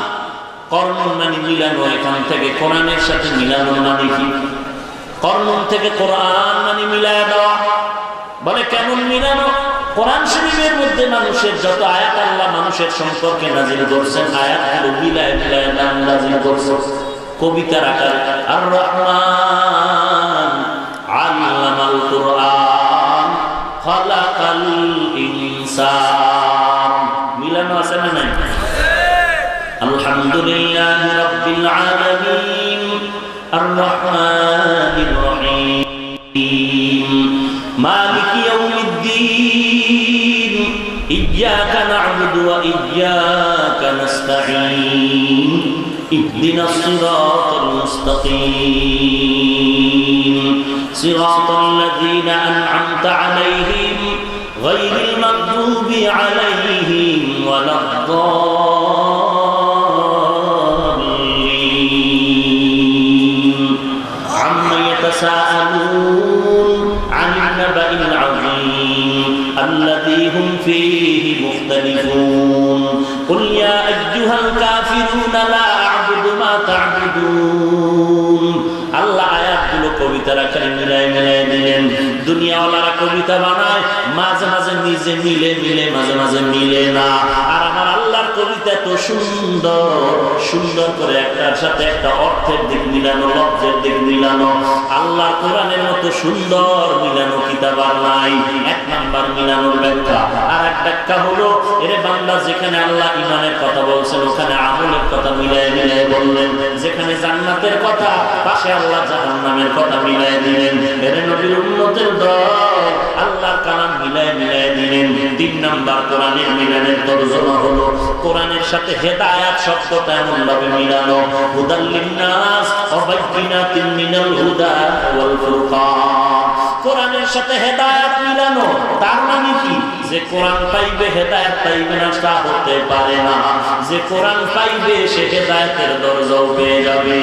কর্নুন মানে মিলানো, এখান থেকে কোরআনের সাথে মিলানো মানে কি? কর্নুন থেকে কোরআন মানে মিলায়া দেওয়া। বলে কেমন মিলানো? কোরআন শরীফের মধ্যে মানুষের যত আয়াত আল্লাহ মানুষের সম্পর্কে নাজিল করছেন, আয়াতগুলো মিলায় মিলায় নাজিল করছেন কবিতার আকারে। আর রহমান আল্লামাল কুরআন খালাকাল ইনসান, মিলানো আছে না নাই? আলহামদুলিল্লাহি রাব্বিল আলামিন আর রহমানির রহিম মালিকি ইয়াউমিদ্দিন ইয়্যাকা না'বুদু ওয়া ইয়্যাকা নাস্তাঈন ইহদিনাস সিরাতাল মুস্তাকিম সিরাতাল লাযীনা আন'আমতা আলাইহিম গায়রিল মাগদুবি আলাইহিম ওয়ালাদ-দাল্লিন আম্মা ইয়াতাসাআলুন আনিন নাবাইল আযীম আল্লাযী হুম ফীহি মুখতালিফুন কুল ইয়া আইয়ুহাল কাফিরুনা লা আ'বুদু মা তা'বুদুন। আল্লাহ আয়াতগুলো কবিতার আকারে মিলায় মিলায় দিলেন। দুনিয়াওয়ালারা কবিতা বানায়, মাঝে মাঝে নিজে মিলে মিলে, মাঝে মাঝে মিলে না। আর আমার আল্লাহর কবিতা তো সুন্দর সুন্দর করে একটার সাথে একটা অর্থের দিক মিলানো, লফজের দিক মিলানো। আল্লাহর কোরআনের মতো সুন্দর মিলানো কিতাব আর নাই। এক নাম্বার মিলানোর ব্যাখ্যা। আর এক ব্যাখ্যা হলো, এরে বান্দা যেখানে আল্লাহ ঈমানের কথা বলছেন ওখানে আমলের কথা মিলায় মিলায় বললেন। যেখানে জান্নাতের কথা, পাশে আল্লাহ জাহান্নামের কথা মিলায় দিলেন। এরে নবীর উম্মতের দল, আল্লাহর কালাম মিলায় মিলায় দিলেন। তিন নাম্বার কোরআনের মিলানের তরজমা হলো, কোরআনের সাথে হেদায়াত শব্দটা এমন ভাবে মিলানো, হুদাল লিন্নাস ওয়া বাইয়িনাতিন মিনাল হুদা ওয়াল ফুরকান। কোরআনের সাথে হেদায়াত মিলানো, তার মানে কি? যে কোরআন পাইবে হেদায়েত পাইবে না তা হতে পারে না। যে কোরআন পাইবে সে হেদায়েতের দরজাও পেয়ে যাবে।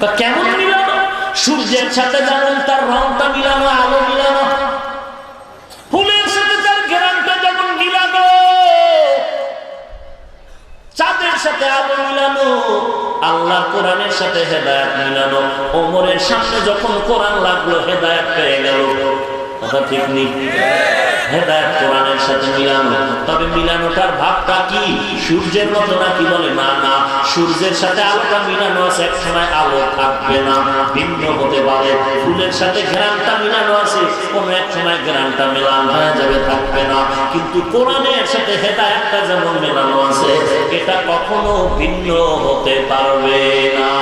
তা কেমন মিলানো? সূর্যের সাথে যেমন তার রংটা মিলানো, আলো মিলানো, ফুলের সাথে তার ঘ্রাণটা যেমন মিলানো, চাঁদের সাথে আলো মিলানো, আল্লাহর কোরআনের সাথে হেদায়েত মিলানো। ওমরের সামনে যখন কোরআন লাগলো হেদায়েত পেয়ে গেল। কথা ঠিক নেই? হেদায়েত কোরআনের সাথে মিলানো। তবে মিলানোটার ভাবটা কি? সূর্যের মতো নাকি? বলে না না, সূর্যের সাথে আলোটা মিলানো আছে, এক সময় আলো থাকবে না, ভিন্ন হতে পারে। ফুলের সাথে ঘ্রাণটা মিলানো আছে, কোন এক সময় ঘ্রাণটা মেলান হয়ে যাবে, থাকবে না। কিন্তু কোরআনের সাথে হেদায়েতটা যেমন মেলানো আছে, এটা কখনো ভিন্ন হতে পারবে না।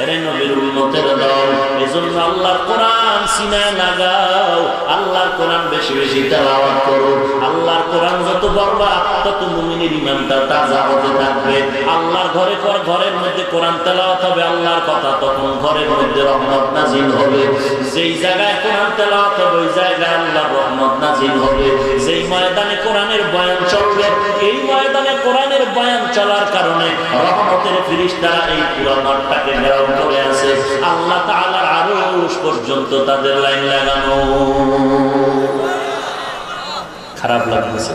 এরে নবীর উম্মতের দল, এজন্য আল্লাহর কোরআন সিনায় লাগাও, আল্লাহর কোরআন বেশি বেশি তেলাওয়াত করো। আল্লাহর কোরআন যত পড়বা তত মুমিনের ঈমানটা তাজা হতে থাকবে। আল্লাহর ঘরের মধ্যে কোরআন তেলাওয়াত হবে, আল্লাহর কথা, তখন ঘরের মধ্যে রহমত নাজিল হবে। যেই জায়গায় কোরআন তেলাওয়াত হবে ওই জায়গায় আল্লাহর রহমত নাজিল হবে। যেই ময়দানে কোরআনের বয়ান চলবে, এই ময়দানে কোরআনের বয়ান চলার কারণে রহমতের ফেরেশতারা এই পুরো মাঠটাকে ঘেরাও করে আছে। আল্লাহ তাআলার আরশ পর্যন্ত তাদের লাইন লাগানো। খারাপ লাগছে?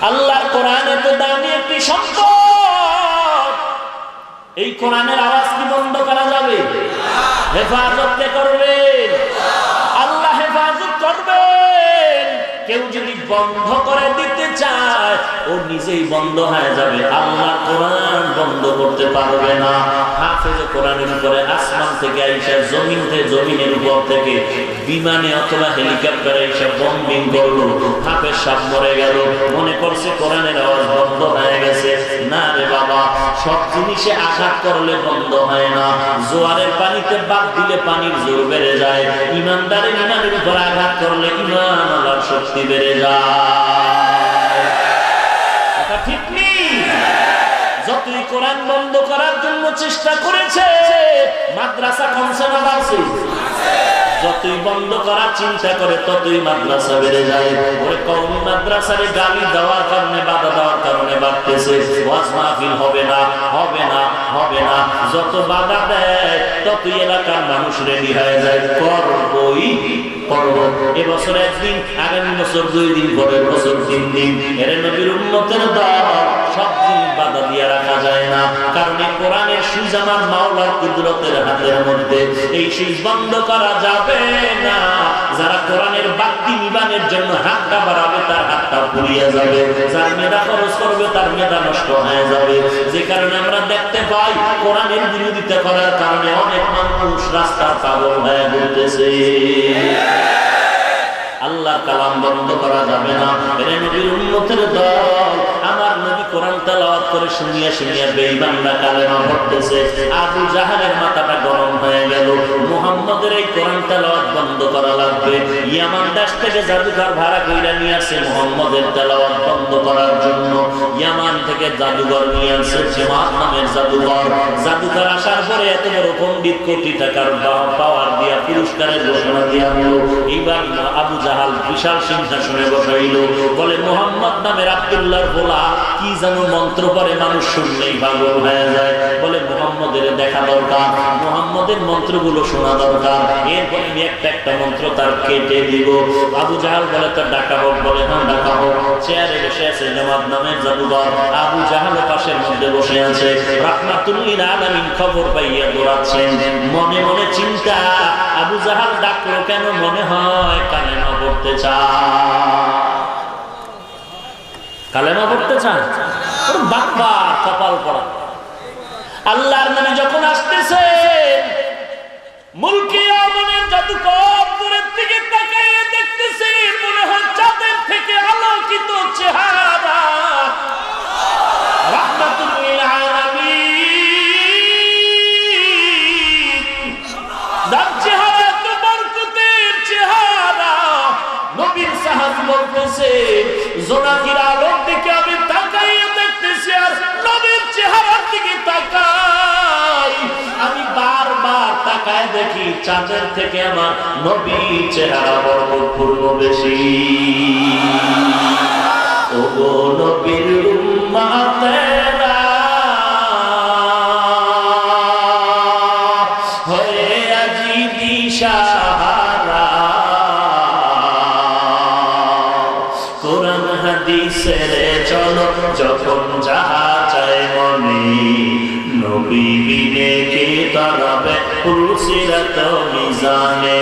আল্লাহর কোরআন এত দামি একটি সম্পদ, এই কোরআনের আওয়াজ কি বন্ধ করা যাবে? হেফাজত কে করবেন? আল্লাহ হেফাজত করবেন। কেউ যদি বন্ধ করে দিতে চায় ও নিজেই বন্ধ হয়ে যাবে। আল্লাহর কোরআন করতে পারবে না। হাফেজ কোরআনের উপরে আসমান থেকে আইসা জমিনের উপর থেকে বিমানে অথবা হেলিকপ্টারে এসে বম্বিং করলো, হাফেজ সাপ মরে গেল, মনে করছে কোরআনের আওয়াজ বন্ধ হয়ে গেছে। না রে বাবা, সব জিনিসে আঘাত করলে বন্ধ হয় না। জোয়ারের পানিতে বাদ দিলে পানির জোর বেড়ে যায়, ইমানদারের ইমানের উপর আঘাত করলে ইমান আল্লাহর শক্তি বেড়ে যায়। এটা ঠিক নেই। যতই কোরআন বন্ধ করার জন্য চেষ্টা করেছে, মাদ্রাসা কমছে না বাড়ছে? যতই বন্ধ করার চিন্তা করে ততই মাদ্রাসা বেড়ে যায়। ওরে কওমি মাদ্রাসারে গালি দেওয়ার কারণে, বাধা দেওয়ার কারণে বাড়তেছে। ওয়াজ মাহফিল হবে না, হবে না, হবে না। যত বাধা দেয় ততই এলাকার মানুষ রেডি হয়ে যায়, করবই করব। এবছর একদিন, আগামী বছর 2 দিন, পরের বছর 3 দিন। এর নবীর উম্মতের দল সব জিনিস বাধা দিয়ে রাখা যায় না, কারণ এই কোরআনের সুইচ আমার মাওলার কুদরতের হাতের মধ্যে। এই সুইচ বন্ধ করা যাবে না। যারা কোরআনের বাতি নিবানের জন্য হাতটা বাড়াবে তার হাতটা পুড়িয়ে যাবে, যার মেধা খরচ করবে তার মেধা নষ্ট হয়ে যাবে। যে কারণে আমরা দেখতে পাই কোরআনের বিরোধিতা করার কারণে অনেক মানুষ রাস্তার পাগল হয়ে ঘুরতেছে। আল্লাহর কালাম বন্ধ করা যাবে না। এরে নবীর উম্মতের দল, আমার নবী কোরআন তেলাওয়াত করে শুনিয়া শুনিয়া বেঈমানরা কালেমা পড়তেছে। আবু জাহেলের মাথাটা গরম হয়ে গেল, মুহাম্মদের এই কোরআন তেলাওয়াত বন্ধ করা লাগবে। ইয়ামান দেশ থেকে জাদুঘর ভাড়া কইরা নিয়ে আসছে মুহাম্মদের তেলাওয়াত বন্ধ করার জন্য। ইয়ামান থেকে জাদুঘর নিয়ে আসছে, জামাত নামের জাদুঘর। জাদুঘর আসার পরে এত বড় পণ্ডিত কোটি টাকার পাওয়ার দিয়া পুরস্কারের ঘোষণা দিয়া হলো। এইবার আবু জাহাল বিশাল সিংহাসনে বসাইল, বলে মুহাম্মদ নামের আব্দুল্লাহর ভোলা কি যেন মন্ত্র পড়ে, মানুষ শুনলেই পাগল হয়ে যায়। বলে মুহাম্মদের দেখা দরকার, মুহাম্মদের মন্ত্রগুলো শোনা দরকার। এরপর আমি একটা একটা মন্ত্র তার কেটে দিব। আবু জাহাল বলে তার ডাকা হোক, বলে হ্যাঁ ডাকা হোক। চেয়ারে বসে আছে জামাত নামের জাদুঘর, আবু জাহাল পাশের মধ্যে বসে আছে। রাহমাতুল লিল আলামিন খবর পাইয়া দৌড়াচ্ছেন, মনে মনে চিন্তা, আবু জাহাল ডাকলো কেন? মনে হয় কালেমা পড়তে চায়। কালেমা পড়তে চান? বাবা কপাল পড়া। আল্লাহর নামে যখন আসতেছে, মুলকি আমনের জাদুকর দূরের দিকে তাকিয়ে দেখতেছে, মনে হয় চাঁদের থেকে আলোকিত চেহারা। রাহমাতুল লিল আলামিন, যার চেহারা তো বরকতের চেহারা। নবীর সাহাবী বলতেছে, জোনাকির আলোর দিকে আমি তাকাইয়ে দেখতেছি, আর নবীর চেহারার দিকে তাকাই। আমি বারবার তাকায় দেখি চাঁদের থেকে আমার নবীর চেহারা বরকতপূর্ণ বেশি। ওগো নবীর উম্মতেরা, হয়ে আজি দিশাহারা, কোরআন হাদিসের চলো যখন যাহা চায় মনে, নবী বিনে কে দাঁড়াবে পুলসিরাত মিজানে,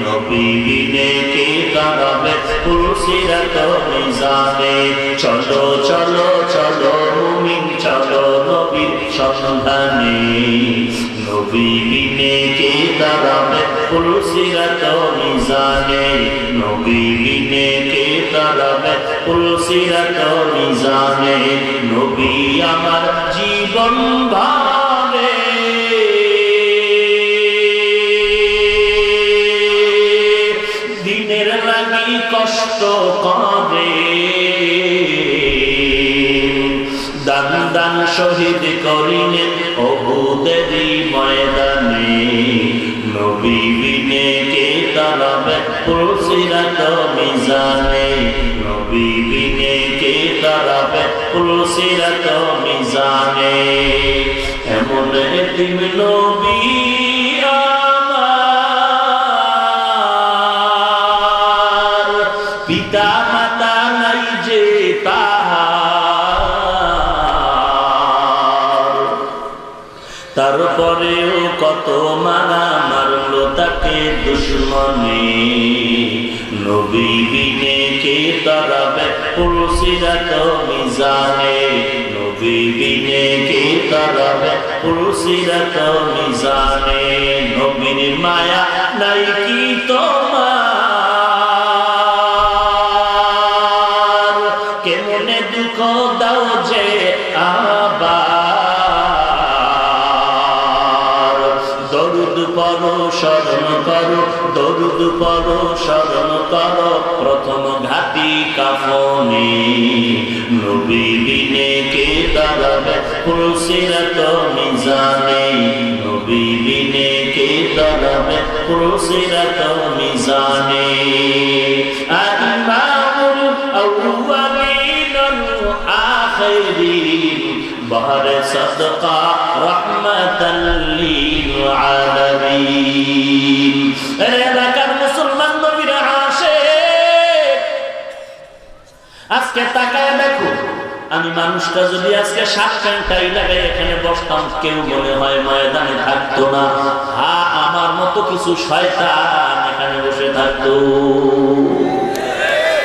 নবী বিনে কে দাঁড়াবে পুলসিরাত মিজানে। চলো চলো চলো মুমিন চলো নবীর সন্ধানে, নবী বিনে কে দাঁড়াবে পুলসিরাত মিজানে, নবী বিনে কে দাঁড়াবে পুলসিরাত মিজানে। নবী আমার জীবন ভাবে, দিনের লাগি কষ্ট করে, দান দান শহীদ করিলেন উহুদের ময়দানে, নবী বিনে কে দাঁড়াবে পুলসিরাত মিজানে, নবী বিনে কে দাঁড়াবে পুলসিরাত মিজানে। এমন এতিম নবী আমার, পিতা মাতা নাই যে তাহার, তারপরেও কত মারা মারলো তাকে দুশ্মনে, নবী বিনে কে দাঁড়াবে পুলসিরাত মিজানে, নবী বিনে কে तरफ पुलसिरत मिजाने नबीर माया नहीं की তোমার কেমনে দুঃখ দাও যে আবার দরুদ পড়ো স্মরণ করো দরুদ পড়ো স্মরণ করো প্রথম ঘাটি কাফনে নবী বিনে কে तरफ पुलसिरत मिजाने नबी बिने के तरफ पुलसिरत मिजाने इमामुल अव्वलीन वल आखिरीन बहर सदका रहमतल लिल आलमीन এলাকার মুসলমান নবীর আশিক আজকে তাকায় দেখো আমি মানুষটা যদি আজকে শার্ট প্যান্টটাই লাগাই এখানে বসতাম কেউ মনে হয় ময়দানে থাকতো না আমার মতো কিছু শয়তান এখানে বসে থাকতো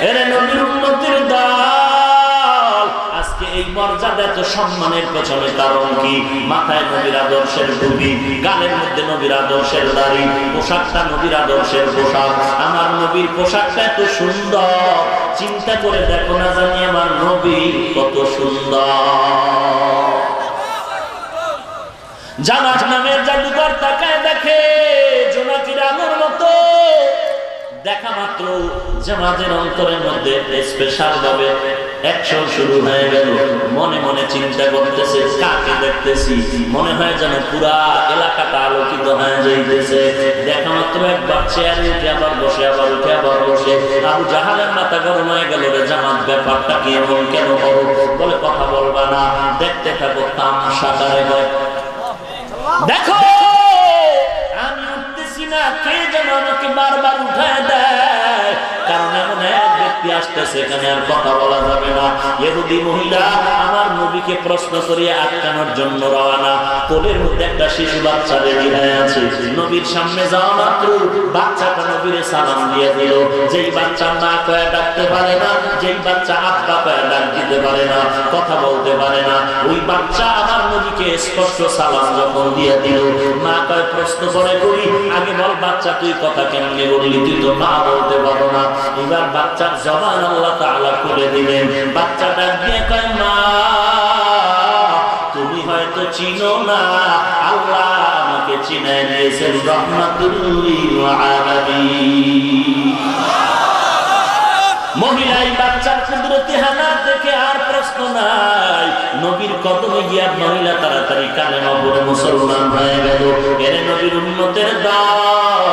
এরে নবীর উম্মতের দল আজকে এই মর্যাদা এত সম্মানের পেছনে কারণ কি মাথায় নবীর আদর্শের টুপি গালের মধ্যে নবীর আদর্শের দাড়ি পোশাকটা নবীর আদর্শের পোশাক আমার নবীর পোশাকটা এত সুন্দর চিন্তা করে দেখো না জানি আমার নবী কত সুন্দর জামাত নামের জাদুকর তাকায় দেখে জোনাকির আলোর মতো দেখা মাত্র জামাতের অন্তরের মধ্যে স্পেশাল ভাবে অ্যাকশন শুরু হয়ে গেল মনে মনে চিন্তা করতেছে কাকে দেখতেছি মনে হয় যেন পুরা এলাকাটা আলোকিত হয়ে যাইতেছে দেখা মাত্র একবার চেয়ারে উঠে আবার বসে আবার উঠে আবার বসে আবু জাহালের মাথা গরম হয়ে গেল রে জামাত ব্যাপারটা কি এমন কেন করো বলে কথা বলবা না দেখতে থাকো তামাশা করে হয় দেখো আমি উঠতেছি না কে যেন আমাকে বারবার উঠায় দেয় কারণ এমন এক ব্যক্তি আসতেছে এখানে আর কথা বলা যাবে না ইহুদি মহিলা আমার নবীকে প্রশ্ন করিয়ে আটকানোর জন্য রওনা কোলের মধ্যে একটা শিশু বাচ্চা রেডি হয়ে আছে নবীর সামনে যাওয়া মাত্র বাচ্চাটা নবীরে সালাম দিয়ে দিল যেই বাচ্চা মা কয়ে ডাকতে পারে না যেই বাচ্চা আব্বা কয়ে ডাক দিতে পারে না কথা বলতে পারে না ওই বাচ্চা আমার নবীকে স্পষ্ট সালাম যখন দিয়ে দিল মা কয়ে প্রশ্ন করে করি আগে বল বাচ্চা তুই কথা কেমনে বললি তুই তো মা বলতে পারো না এবার বাচ্চার জবান আল্লাহ তাআলা খুলে দিলেন বাচ্চাটা দিয়ে কয় মা তুমি হয়তো চিনো না আল্লাহ আমাকে চিনায় দিয়েছেন রাহমাতুল লিল আলামিন মহিলাই বাচ্চার কুদরতি হানাত দেখে আর প্রশ্ন নাই নবীর কদমে গিয়া মহিলা তাড়াতাড়ি কালেমা পড়ে মুসলমান হয়ে গেল এরে নবীর উম্মতের দল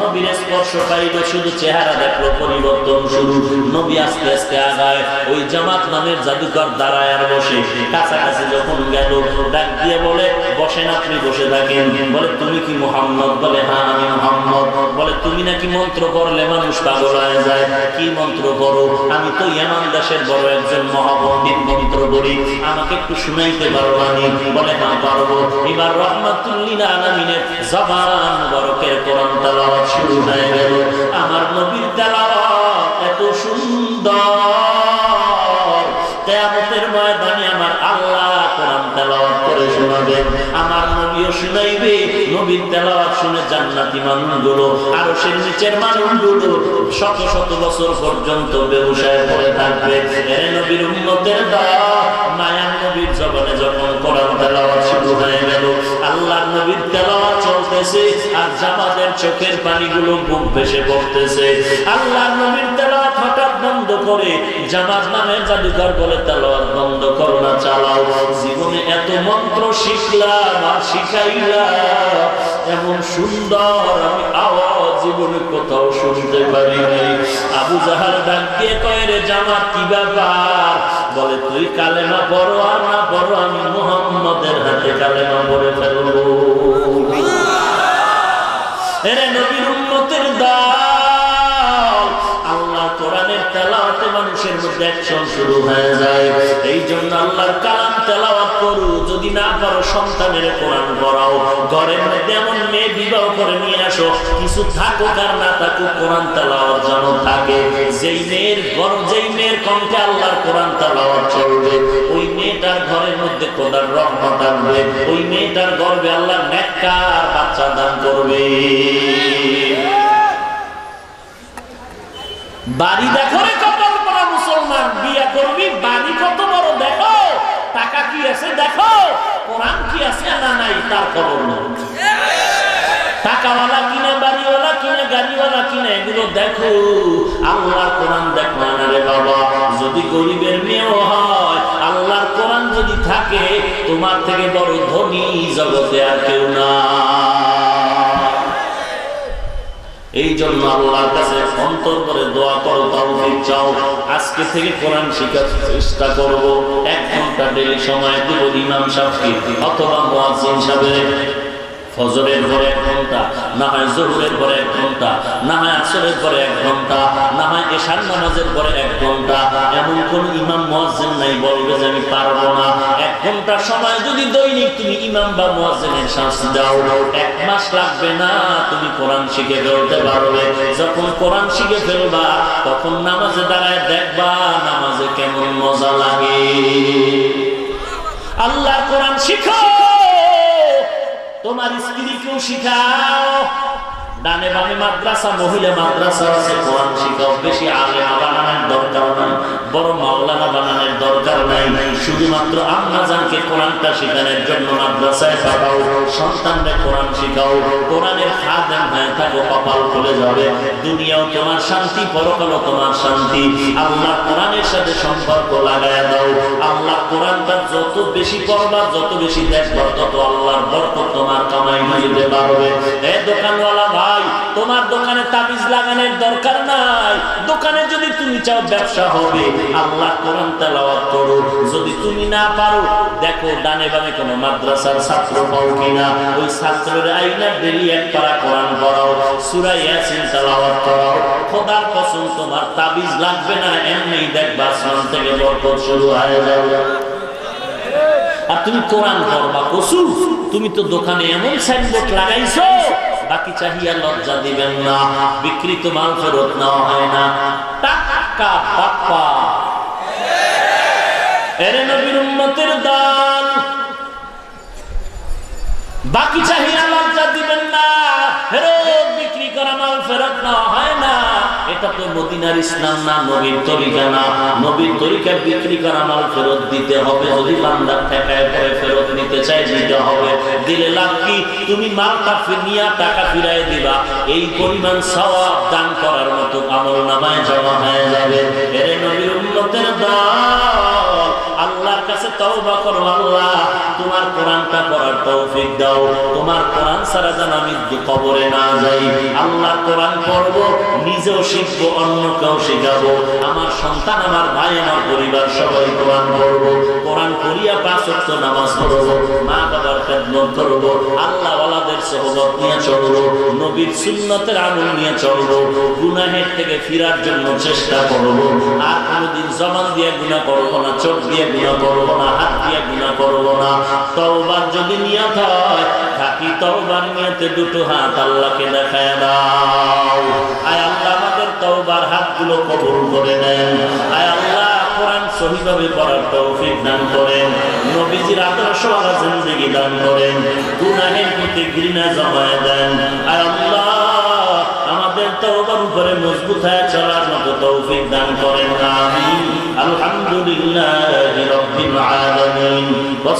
নবীর স্পর্শ পাইল শুধু চেহারা দেখলো পরিবর্তন শুরু নবী আস্তে আস্তে আগায় ওই জামাত নামের জাদুকর দাঁড়ায় আর বসে কাছাকাছি যখন গেল ডাক দিয়ে বলে বসেন আপনি বসে থাকেন বলে তুমি কি মুহাম্মদ বলে হ্যাঁ আমি মুহাম্মদ বলে তুমি নাকি মন্ত্র পড়লে মানুষ পাগল হয়ে যায় কি মন্ত্র পড়ো আমি তো ইয়ামান দেশের বড় একজন মহাপণ্ডিত মন্ত্র পড়ি আমাকে একটু শুনাইতে পারো আমি বলে হ্যাঁ পারবো এবার রাহমাতুল লিল আলামিনের জবান মুবারকের কোরআন তেলাওয়াত শুরু হয়ে গেল আমার নবীর তেলাওয়াত এত সুন্দর কিয়ামতের ময়দানে আমার আল্লাহ কোরআন তেলাওয়াত করে শোনাবেন আমার নবীও শুনাইবে নবীর তেলাওয়াত শুনে জান্নাতি মানুষগুলো আরশের নিচের মানুষগুলো শত শত বছর পর্যন্ত বেহুশায় পড়ে থাকবে এর নবীর উম্মতের দল মায়ার নবীর জবানে যখন কোরআন তেলাওয়াত শুরু হয়ে গেল আল্লাহর নবীর তেলাওয়াত চলতেছে আর জামাতের চোখের পানিগুলো বুক ভেসে পড়তেছে আল্লাহর নবীর তেলাওয়াত হঠাৎ বন্ধ করে জামাত নামের জাদুকর বলে তেলাওয়াত বন্ধ করো না চালাও জীবনে এত মন্ত্র শিখলাম আর শিখাইলাম এমন সুন্দর আমি আওয়াজ জীবনে কোথাও শুনতে পারি নাই আবু জাহাল ডাক দিয়ে কয় রে জামাত কি ব্যাপার বলে তুই কালেমা পড়ো আর না পড়ো আমি মুহাম্মদের হাতে কালেমা পড়ে ফেলবো এরে নবীর উম্মতের দল আল্লাহ কোরআনের তেলাওয়াতে মানুষের মধ্যে অ্যাকশন শুরু হয়ে যায়। এই জন্য আল্লাহর কালাম তেলাওয়াত করো, যদি না পারো সন্তানের কোরআন পড়াও, ঘরের মধ্যে এমন মেয়ে বিবাহ করে নিয়ে আসো, কিছু থাকুক আর না থাকুক কোরআন তেলাওয়াত যেন থাকে। যেই মেয়ের কণ্ঠে আল্লাহর কোরআন তেলাওয়াত চলবে, ওই মেয়েটার ঘরের মধ্যে খোদার রহমত আসবে, ওই মেয়েটার গর্ভে আল্লাহ নেককার বাচ্চা দান করবে। বাড়ি দেখো রে কপাল পরা মুসলমান, বিয়া করবি বাড়ি কত বড় দেখো, টাকা কি আছে দেখো, কোরআন কি আছে না নাই তার খবর নেই। টাকাওয়ালা কিনে, বাড়িওয়ালা কিনে, গাড়িওয়ালা কিনে, এগুলো দেখো, আল্লাহর কোরআন দেখো না রে বাবা। যদি গরিবের মেয়েও হয়, আল্লাহর কোরআন যদি থাকে, তোমার থেকে বড় ধনী জগতে আর কেউ না। এই জন্য আল্লাহর কাছে অন্তর করে দোয়া করো, তৌফিক চাও। আজকে থেকে কোরআন শেখার চেষ্টা করব। 1 ঘন্টা ডেলি সময় দেব ইমাম সাহেবকে অথবা মুয়াজ্জিন সাহেবের। ফজরের পরে 1 ঘন্টা, না হয় জোহরের পরে 1 ঘন্টা, না হয় আসরের পরে 1 ঘন্টা, না হয় এশার নামাজের পরে 1 ঘন্টা। এমন কোন ইমাম মুয়াজ্জিন নাই বলবে যে আমি পারবো না। 1 ঘন্টা সময় যদি দৈনিক তুমি ইমাম বা মুয়াজ্জিনের শাস্তি দাও, 1 মাস লাগবে না, তুমি কোরআন শিখে ফেলতে পারবে। যখন কোরআন শিখে ফেলবা, তখন নামাজে দাঁড়ায় দেখবা নামাজে কেমন মজা লাগে। আল্লাহর কোরআন শিখো, তোমার স্ত্রীকেও শিখাও। ডানে বামে মাদ্রাসা, মহিলা মাদ্রাসা আছে, কোরআন শিখাও। বেশি আলেম বানানোর দরকার নাই, বড় মাওলানা বানানোর দরকার নাই। শুধুমাত্র আম্মা জানকে কোরআনটা শেখানোর জন্য মাদ্রাসায় পাঠাও, সন্তানদের কোরআন শিখাও। কোরআনের খাদেম হয়ে থাকো, কপাল খুলে যাবে। দুনিয়াও তোমার শান্তি, পরকালও তোমার শান্তি। আল্লাহ কোরআনের সাথে সম্পর্ক লাগায়া দাও। আল্লাহ কোরআনটা যত বেশি পড়বা, যত বেশি দেখবা, তত আল্লাহর বরকত তোমার কামাই দিতে পারবে। এই দোকানওয়ালা ভাই, তোমার দোকানে তাবিজ লাগানোর দরকার নাই। দোকানে যদি তুমি চাও ব্যবসা হবে, আল্লাহ কোরআন তেলাওয়াত করো। যদি তুমি না পারো, দেখো ডানে বামে কোন মাদ্রাসার ছাত্র পাও কিনা, ওই ছাত্রের আইনা ডেলি 1 পারা কোরআন পড়াও, সূরা ইয়াসিন তেলাওয়াত করাও। খোদার কসম তোমার তাবিজ লাগবে না, এমনি দেখবা আসমান থেকে বরকত শুরু হয়ে যাবে। আর তুমি কোরআন পড়বা কসু, তুমি তো দোকানে এমন সাইনবোর্ড লাগাইছো, বাকি চাহিয়া লজ্জা দিবেন না। বিক্রিত মাল ফেরত নেওয়া হয় না। টাকা বাপ্পা, এরে নবীর উম্মতের দান, বাকি চাহিয়া লজ্জা দিবেন না। ফেরত বিক্রি করা মাল ফেরত নেওয়া হয় না। এটা তো মদিনার ইসলাম না, নবীর তরিকা না। নবীর তরিকা বিক্রি করা মাল ফেরত দিতে হবে। যদি বান্দার টাকায় পরে ফেরত নিতে চাই, দিতে হবে। দিলে লাভ কি? তুমি মালটা নিয়ে টাকা ফিরাই দিবা, এই পরিমাণ সওয়াব দান করার মতো আমল নামায় জমা হয়ে যাবে। এরে নবীর উম্মতের দল, আল্লাহর কাছে তওবা করো, আল্লাহ তোমার কোরআনটা পড়ার তৌফিক দাও। তোমার কোরআন ছাড়া যেন আমি কবরে না যাই। আল্লাহর কোরআন পড়বো, নিজেও শিখবো, অন্যকেও শেখাবো। আমার সন্তান, আমার ভাই, আমার পরিবার সবাই কোরআন পড়বো। কোরআন পড়িয়া 5 ওয়াক্ত নামাজ পড়বো, মা বাবার খেদমত করবো, আল্লাহ ওয়ালাদের সোহবত নিয়ে চলবো, নবীর সুন্নতের আমল নিয়ে চলবো। গুনাহের থেকে ফিরার জন্য চেষ্টা করবো। আর কোনোদিন জবান দিয়ে গুনাহ করবো না, চোখ দিয়ে গুনাহ করবো না, হাত দিয়ে গুনাহ করবো না। তওবার যদি নিয়ত হয়, থাকি তওবার নিয়তে 2টো হাত আল্লাহকে দেখায় দাও। আয় আল্লাহ আমাদের তওবার হাতগুলো কবুল করে নেন। আয় আল্লাহ কোরআন সহিভাবে পড়ার তৌফিক দান করেন। নবীজির আদর্শওয়ালা জিন্দেগি দান করেন। গুনাহের প্রতি ঘৃণা জমায় দেন। আয় আল্লাহ আমাদের তওবার উপরে মজবুত হয়ে চলার মতো তৌফিক দান করেন। আমিন। আলহামদুলিল্লাহি রাব্বিল আলামিন।